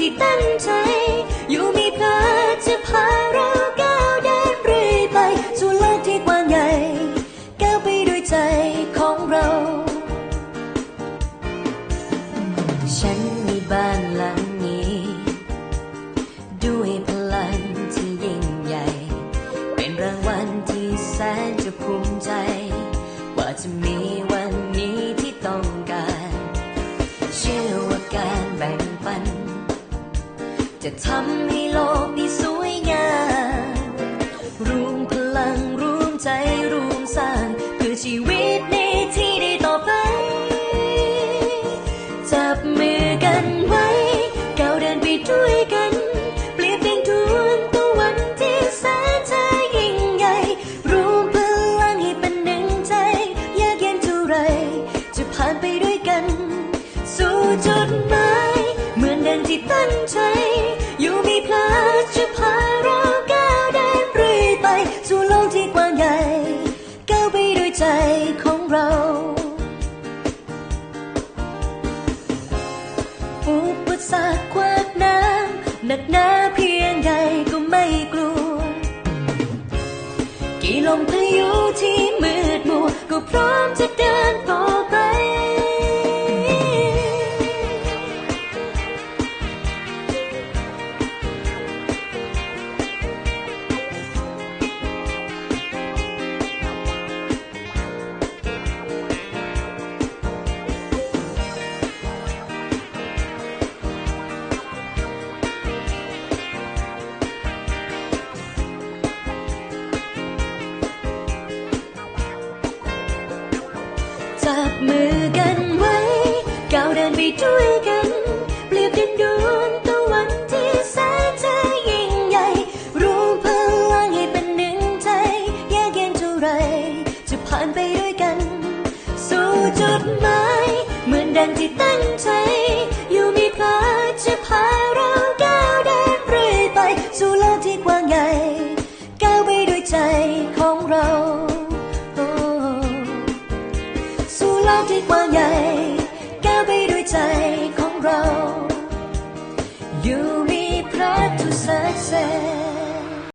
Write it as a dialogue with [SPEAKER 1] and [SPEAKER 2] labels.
[SPEAKER 1] ที่ตั้งใจอยู่มีพระจะพาเราก้าวเดินเรื่อยไปสู่โลกที่กว้างใหญ่ก้าวไปด้วยใจของเราฉันมีบ้านหลังนี้ด้วยพลังที่ยิ่งใหญ่เป็นรางวัลที่แสนจะภูมิใจว่าจะมีวันนี้ที่ต้องการเชื่อว่าการแบ่งปันจะทำให้โลกนี้สวยงามรวมพลังรวมใจรวมสร้างเพื่อชีวิตนี้ที่ดีต่อไปจับมือกันไว้ก้าวเดินไปด้วยกันเปลี่ยนเป็นดวงตะวันที่แสนจะยิ่งใหญ่รวมพลังให้เป็นหนึ่งใจยากเย็นเท่าไรจะผ่านไปด้วยกันสู่จุดหมายเหมือนดังที่ตั้งใจอยู่มีพระจะพาเราก้าวเดินเรื่อยไปสู่โลกที่กว้างใหญ่ก้าวไปด้วยใจของเราอุปสรรคขวากน้ำหนักหนาเพียงใดก็ไม่กลัวกี่ลมพายุที่มืดมัวก็พร้อมจะเดินต่อไปจับมือกันไว้ก้าวเดินไปด้วยกันเปลี่ยนเป็นดวงตะวันที่แสนจะยิ่งใหญ่รวมพลังให้เป็นหนึ่งใจยากเย็นเท่าไรจะผ่านไปด้วยกันสู่จุดหมายเหมือนดังที่ตั้งใจอยู่มีพระจะพาเราก้าวเดินเรื่อยไปสู่โลกที่กว้างใหญ่ก้าวไปด้วยใจของเราสู่โลกที่กว้างใหญ่ก้าวไปด้วยใจ